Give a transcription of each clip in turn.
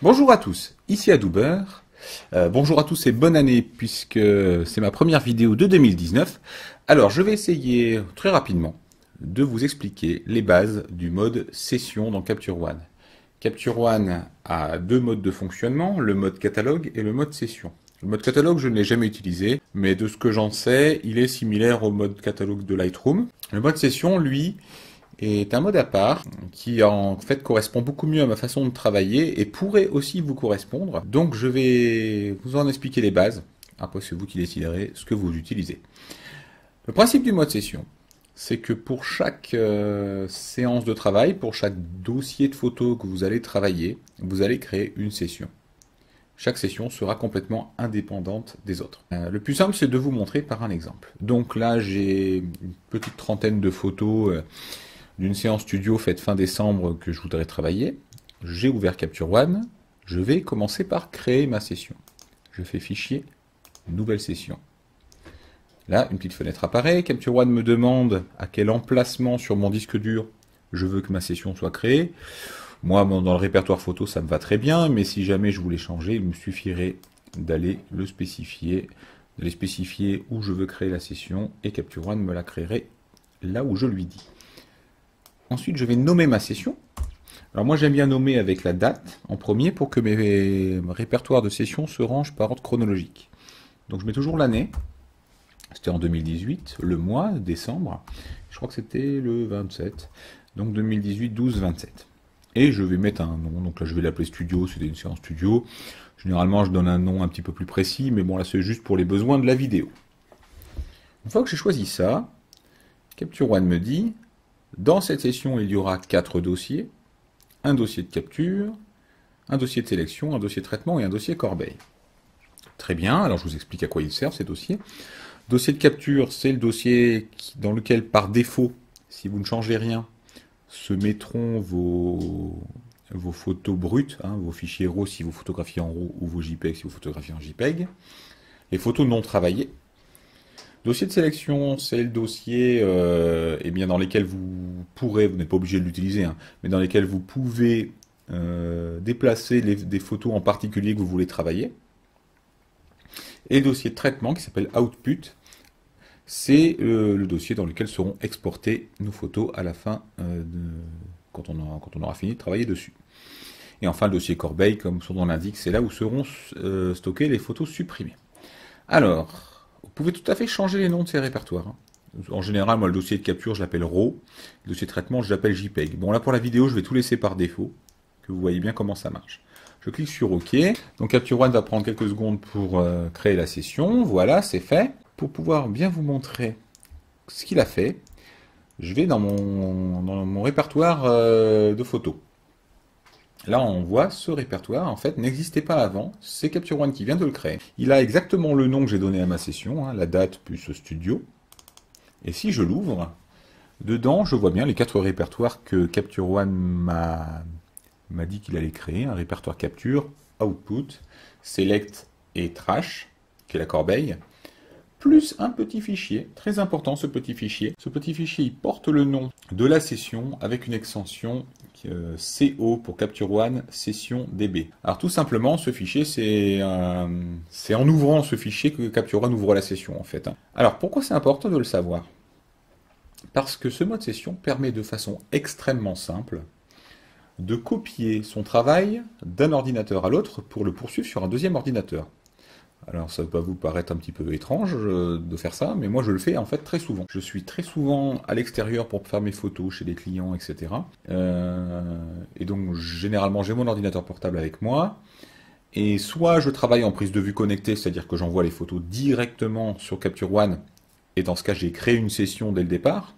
Bonjour à tous, ici Adober. Bonjour à tous et bonne année puisque c'est ma première vidéo de 2019. Alors je vais essayer très rapidement de vous expliquer les bases du mode session dans Capture One. Capture One a deux modes de fonctionnement, le mode catalogue et le mode session. Le mode catalogue je ne l'ai jamais utilisé, mais de ce que j'en sais, il est similaire au mode catalogue de Lightroom. Le mode session, lui, est un mode à part qui en fait correspond beaucoup mieux à ma façon de travailler et pourrait aussi vous correspondre. Donc je vais vous en expliquer les bases. Après c'est vous qui déciderez ce que vous utilisez. Le principe du mode session, c'est que pour chaque séance de travail, pour chaque dossier de photos que vous allez travailler, vous allez créer une session. Chaque session sera complètement indépendante des autres. Le plus simple, c'est de vous montrer par un exemple. Donc là, j'ai une petite trentaine de photos d'une séance studio faite fin décembre que je voudrais travailler. J'ai ouvert Capture One. Je vais commencer par créer ma session. Je fais Fichier, Nouvelle session. Là, une petite fenêtre apparaît. Capture One me demande à quel emplacement sur mon disque dur je veux que ma session soit créée. Moi, dans le répertoire photo, ça me va très bien, mais si jamais je voulais changer, il me suffirait d'aller spécifier où je veux créer la session, et Capture One me la créerait là où je lui dis. Ensuite, je vais nommer ma session. Alors moi, j'aime bien nommer avec la date en premier pour que mes répertoires de sessions se rangent par ordre chronologique. Donc je mets toujours l'année. C'était en 2018, le mois, décembre. Je crois que c'était le 27. Donc 2018, 12, 27. Et je vais mettre un nom. Donc là, je vais l'appeler studio. C'était une séance studio. Généralement, je donne un nom un petit peu plus précis. Mais bon, là, c'est juste pour les besoins de la vidéo. Une fois que j'ai choisi ça, Capture One me dit... Dans cette session, il y aura 4 dossiers, un dossier de capture, un dossier de sélection, un dossier de traitement et un dossier corbeille. Très bien, alors je vous explique à quoi ils servent ces dossiers. Dossier de capture, c'est le dossier dans lequel par défaut, si vous ne changez rien, se mettront vos photos brutes, vos fichiers RAW si vous photographiez en RAW ou vos JPEG si vous photographiez en JPEG, les photos non travaillées. Dossier de sélection, c'est le dossier dans lesquels vous pourrez, vous n'êtes pas obligé de l'utiliser, mais dans lesquels vous pouvez déplacer des photos en particulier que vous voulez travailler. Et dossier de traitement qui s'appelle Output, c'est le dossier dans lequel seront exportées nos photos à la fin, quand on aura fini de travailler dessus. Et enfin, le dossier corbeille, comme son nom l'indique, c'est là où seront stockées les photos supprimées. Alors... Vous pouvez tout à fait changer les noms de ces répertoires. En général, moi, le dossier de capture, je l'appelle RAW. Le dossier de traitement, je l'appelle JPEG. Bon, là, pour la vidéo, je vais tout laisser par défaut, que vous voyez bien comment ça marche. Je clique sur OK. Donc, Capture One va prendre quelques secondes pour créer la session. Voilà, c'est fait. Pour pouvoir bien vous montrer ce qu'il a fait, je vais dans mon répertoire de photos. Là, on voit ce répertoire, en fait, n'existait pas avant. C'est Capture One qui vient de le créer. Il a exactement le nom que j'ai donné à ma session, la date plus studio. Et si je l'ouvre, dedans, je vois bien les 4 répertoires que Capture One m'a dit qu'il allait créer. Un répertoire capture, output, select et trash, qui est la corbeille, plus un petit fichier, très important ce petit fichier. Ce petit fichier, il porte le nom de la session avec une extension CO pour Capture One session DB. Alors tout simplement, ce fichier, c'est en ouvrant ce fichier que Capture One ouvre la session en fait. Alors pourquoi c'est important de le savoir? Parce que ce mode session permet de façon extrêmement simple de copier son travail d'un ordinateur à l'autre pour le poursuivre sur un deuxième ordinateur. Alors ça va vous paraître un petit peu étrange de faire ça, mais moi je le fais en fait très souvent. Je suis très souvent à l'extérieur pour faire mes photos chez des clients, etc. Et donc généralement j'ai mon ordinateur portable avec moi, et soit je travaille en prise de vue connectée, c'est-à-dire que j'envoie les photos directement sur Capture One, et dans ce cas j'ai créé une session dès le départ,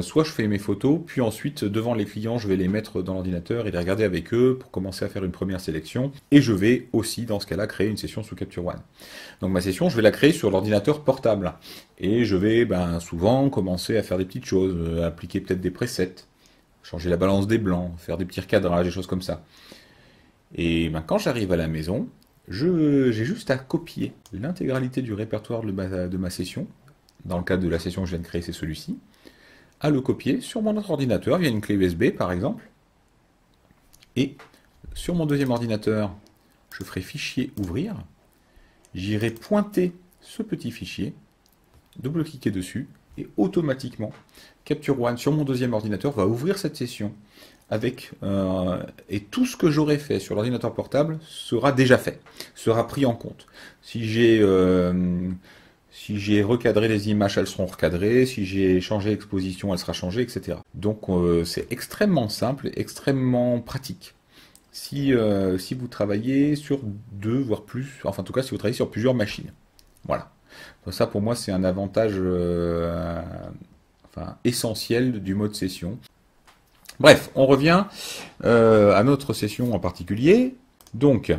soit je fais mes photos, puis ensuite devant les clients je vais les mettre dans l'ordinateur et les regarder avec eux pour commencer à faire une première sélection, et je vais aussi dans ce cas là créer une session sous Capture One. Donc ma session je vais la créer sur l'ordinateur portable, et je vais souvent commencer à faire des petites choses, appliquer peut-être des presets, changer la balance des blancs, faire des petits recadrages, des choses comme ça. Et quand j'arrive à la maison, j'ai juste à copier l'intégralité du répertoire de ma session. Dans le cadre de la session que je viens de créer, c'est celui-ci, à le copier sur mon autre ordinateur via une clé USB par exemple, et sur mon deuxième ordinateur, je ferai fichier ouvrir. J'irai pointer ce petit fichier, double-cliquer dessus, et automatiquement, Capture One sur mon deuxième ordinateur va ouvrir cette session avec et tout ce que j'aurai fait sur l'ordinateur portable sera déjà fait, sera pris en compte. Si j'ai recadré les images, elles seront recadrées. Si j'ai changé l'exposition, elle sera changée, etc. Donc c'est extrêmement simple, et extrêmement pratique. Si vous travaillez sur deux, voire plus, enfin en tout cas si vous travaillez sur plusieurs machines. Voilà. Donc, ça pour moi c'est un avantage essentiel du mode session. Bref, on revient à notre session en particulier. Donc,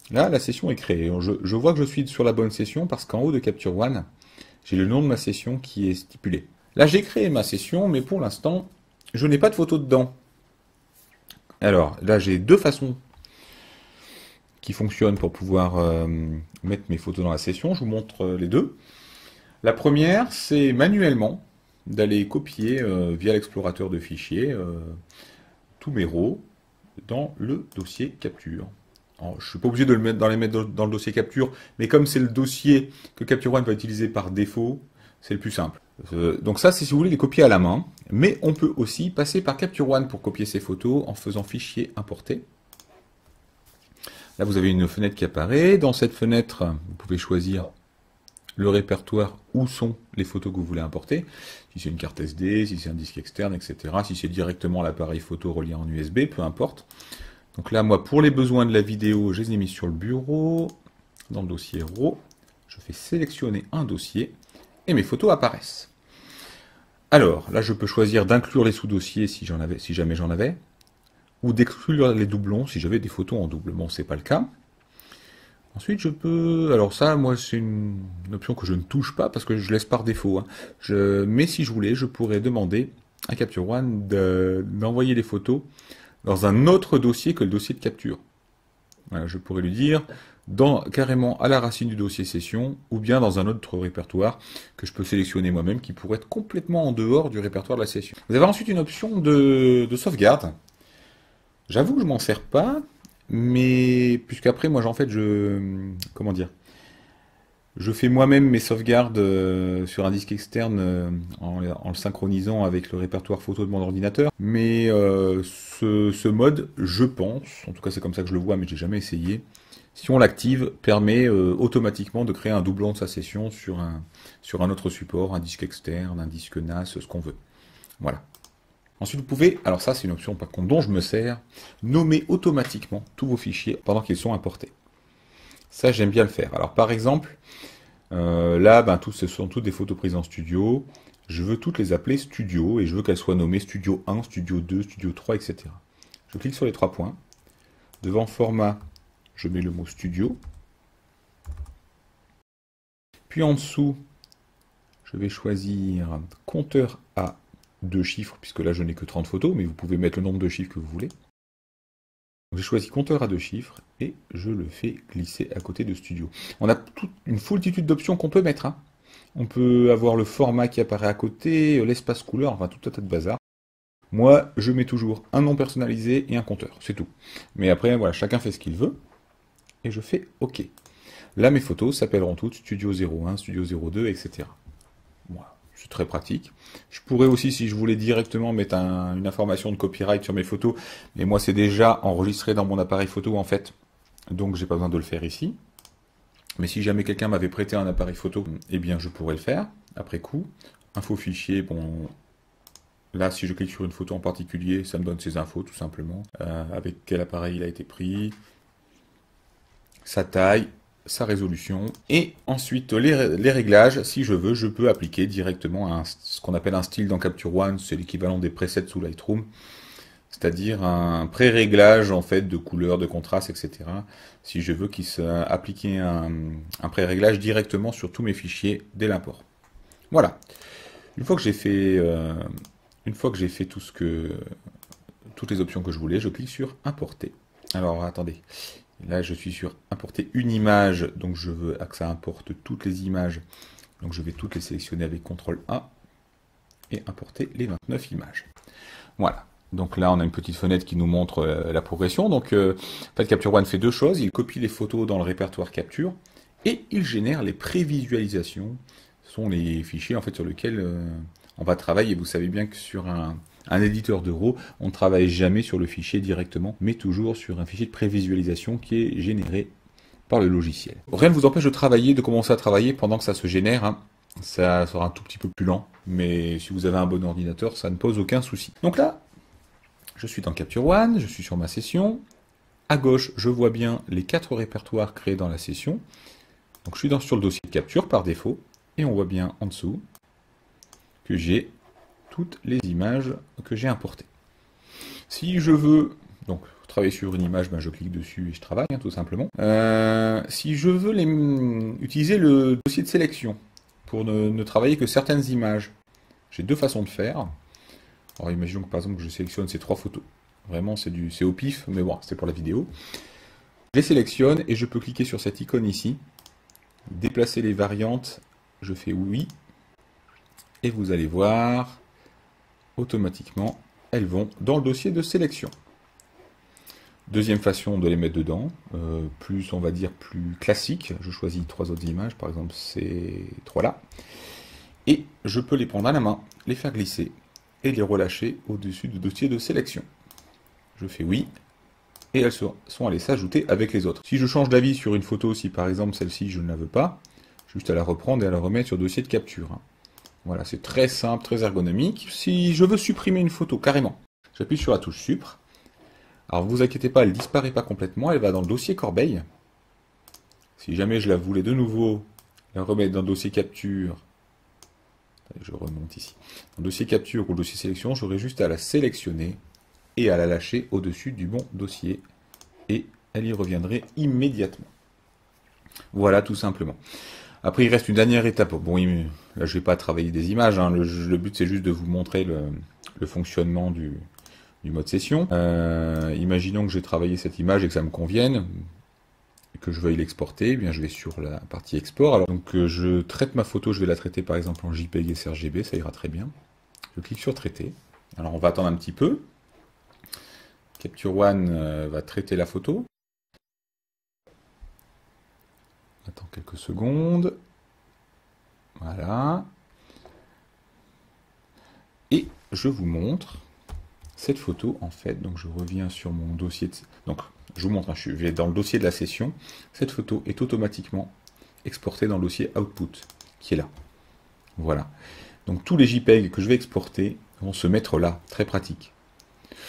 là, la session est créée. Je vois que je suis sur la bonne session parce qu'en haut de Capture One, j'ai le nom de ma session qui est stipulé. Là, j'ai créé ma session, mais pour l'instant, je n'ai pas de photo dedans. Alors, là, j'ai deux façons qui fonctionnent pour pouvoir mettre mes photos dans la session. Je vous montre les deux. La première, c'est manuellement d'aller copier via l'explorateur de fichiers tous mes RAW dans le dossier capture. Alors, je ne suis pas obligé de les mettre dans le dossier capture, mais comme c'est le dossier que Capture One va utiliser par défaut, c'est le plus simple. Donc ça, c'est si vous voulez les copier à la main, mais on peut aussi passer par Capture One pour copier ces photos en faisant fichier importer. Là, vous avez une fenêtre qui apparaît. Dans cette fenêtre, vous pouvez choisir le répertoire où sont les photos que vous voulez importer. Si c'est une carte SD, si c'est un disque externe, etc. Si c'est directement l'appareil photo relié en USB, peu importe. Donc là, moi, pour les besoins de la vidéo, je les ai mis sur le bureau, dans le dossier RAW. Je fais sélectionner un dossier et mes photos apparaissent. Alors, là, je peux choisir d'inclure les sous-dossiers si jamais j'en avais, ou d'exclure les doublons si j'avais des photos en double. Bon, c'est pas le cas. Ensuite, je peux... Alors ça, moi, c'est une option que je ne touche pas parce que je laisse par défaut. Hein. Mais si je voulais, je pourrais demander à Capture One d'envoyer les photos dans un autre dossier que le dossier de capture. Voilà, je pourrais lui dire carrément à la racine du dossier session ou bien dans un autre répertoire que je peux sélectionner moi-même qui pourrait être complètement en dehors du répertoire de la session. Vous avez ensuite une option de sauvegarde. J'avoue que je m'en sers pas. Mais puisqu'après moi en fait comment dire, je fais moi-même mes sauvegardes sur un disque externe en le synchronisant avec le répertoire photo de mon ordinateur. Mais ce mode, je pense, en tout cas c'est comme ça que je le vois, mais j'ai jamais essayé. Si on l'active, permet automatiquement de créer un doublon de sa session sur un autre support, un disque externe, un disque NAS, ce qu'on veut. Voilà. Ensuite, vous pouvez, alors ça c'est une option par contre dont je me sers, nommer automatiquement tous vos fichiers pendant qu'ils sont importés. Ça j'aime bien le faire. Alors par exemple, là ce sont toutes des photos prises en studio. Je veux toutes les appeler studio et je veux qu'elles soient nommées studio 1, studio 2, studio 3, etc. Je clique sur les trois points. Devant format, je mets le mot studio. Puis en dessous, je vais choisir compteur à 2 chiffres, puisque là je n'ai que 30 photos, mais vous pouvez mettre le nombre de chiffres que vous voulez. J'ai choisi compteur à 2 chiffres, et je le fais glisser à côté de Studio. On a toute une foultitude d'options qu'on peut mettre. Hein. On peut avoir le format qui apparaît à côté, l'espace couleur, enfin tout un tas de bazar. Moi, je mets toujours un nom personnalisé et un compteur, c'est tout. Mais après, voilà, chacun fait ce qu'il veut, et je fais OK. Là, mes photos s'appelleront toutes Studio 01, Studio 02, etc. Voilà. C'est très pratique. Je pourrais aussi, si je voulais directement mettre une information de copyright sur mes photos, mais moi c'est déjà enregistré dans mon appareil photo en fait, donc j'ai pas besoin de le faire ici. Mais si jamais quelqu'un m'avait prêté un appareil photo, eh bien je pourrais le faire, après coup. Info fichier, bon, là si je clique sur une photo en particulier, ça me donne ses infos tout simplement, avec quel appareil il a été pris, sa taille, sa résolution, et ensuite les réglages, si je veux, je peux appliquer directement ce qu'on appelle un style dans Capture One, c'est l'équivalent des presets sous Lightroom, c'est-à-dire un pré-réglage en fait de couleur, de contraste, etc. Si je veux qu'il appliquer un pré-réglage directement sur tous mes fichiers dès l'import. Voilà. Une fois que j'ai fait toutes les options que je voulais, je clique sur importer. Alors attendez. Là, je suis sur importer une image, donc je veux que ça importe toutes les images. Donc je vais toutes les sélectionner avec CTRL A et importer les 29 images. Voilà. Donc là, on a une petite fenêtre qui nous montre la progression. Donc, en fait, Capture One fait deux choses. Il copie les photos dans le répertoire capture et il génère les prévisualisations. Ce sont les fichiers en fait sur lesquels on va travailler. Vous savez bien que sur un éditeur de RAW, on ne travaille jamais sur le fichier directement, mais toujours sur un fichier de prévisualisation qui est généré par le logiciel. Rien ne vous empêche de travailler, de commencer à travailler pendant que ça se génère, hein. Ça sera un tout petit peu plus lent, mais si vous avez un bon ordinateur, ça ne pose aucun souci. Donc là, je suis dans Capture One, je suis sur ma session. À gauche, je vois bien les 4 répertoires créés dans la session. Donc je suis sur le dossier de capture par défaut, et on voit bien en dessous que j'ai toutes les images que j'ai importées. Si je veux donc travailler sur une image, ben je clique dessus et je travaille, hein, tout simplement. Si je veux utiliser le dossier de sélection pour ne travailler que certaines images, j'ai deux façons de faire. Alors imaginons que par exemple je sélectionne ces 3 photos. Vraiment c'est au pif, mais bon, c'est pour la vidéo. Je les sélectionne et je peux cliquer sur cette icône ici. Déplacer les variantes, je fais oui. Et vous allez voir, automatiquement, elles vont dans le dossier de sélection. Deuxième façon de les mettre dedans, plus on va dire plus classique. Je choisis 3 autres images, par exemple ces 3 là. Et je peux les prendre à la main, les faire glisser et les relâcher au-dessus du dossier de sélection. Je fais oui, et elles sont allées s'ajouter avec les autres. Si je change d'avis sur une photo, si par exemple celle-ci je ne la veux pas, juste à la reprendre et à la remettre sur le dossier de capture. Voilà, c'est très simple, très ergonomique. Si je veux supprimer une photo, carrément, j'appuie sur la touche Supr. Alors, vous inquiétez pas, elle ne disparaît pas complètement, elle va dans le dossier corbeille. Si jamais je la voulais de nouveau, la remettre dans le dossier capture, je remonte ici, dans le dossier capture ou le dossier sélection, j'aurai juste à la sélectionner et à la lâcher au-dessus du bon dossier, et elle y reviendrait immédiatement. Voilà, tout simplement. Après, il reste une dernière étape. Bon, là, je vais pas travailler des images, hein. Le but, c'est juste de vous montrer le fonctionnement du mode session. Imaginons que j'ai travaillé cette image et que ça me convienne, et que je veuille l'exporter, eh bien je vais sur la partie export. Alors donc je traite ma photo, je vais la traiter par exemple en JPEG et sRGB, ça ira très bien. Je clique sur traiter. Alors on va attendre un petit peu. Capture One va traiter la photo. Attends quelques secondes. Voilà. Et je vous montre cette photo en fait. Donc je reviens sur mon dossier. Donc je vous montre, hein, je vais dans le dossier de la session. Cette photo est automatiquement exportée dans le dossier Output qui est là. Voilà. Donc tous les JPEG que je vais exporter vont se mettre là. Très pratique.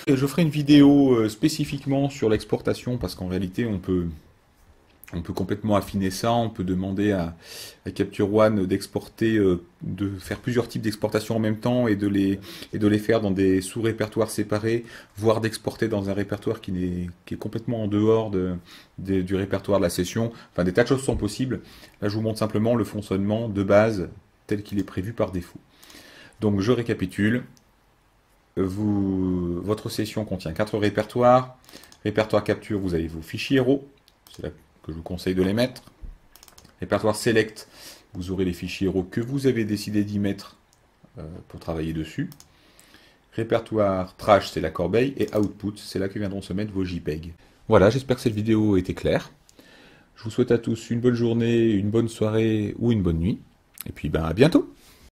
Je ferai une vidéo spécifiquement sur l'exportation parce qu'en réalité on peut complètement affiner ça, on peut demander à Capture One d'exporter, de faire plusieurs types d'exportation en même temps et de les faire dans des sous-répertoires séparés, voire d'exporter dans un répertoire qui est complètement en dehors du répertoire de la session. Enfin, des tas de choses sont possibles. Là, je vous montre simplement le fonctionnement de base tel qu'il est prévu par défaut. Donc, je récapitule. Votre session contient 4 répertoires. Répertoire capture, vous avez vos fichiers RAW. C'est là que je vous conseille de les mettre. Répertoire select, vous aurez les fichiers RAW que vous avez décidé d'y mettre pour travailler dessus. Répertoire trash, c'est la corbeille. Et output, c'est là que viendront se mettre vos JPEG. Voilà, j'espère que cette vidéo était claire. Je vous souhaite à tous une bonne journée, une bonne soirée ou une bonne nuit. Et puis, ben, à bientôt!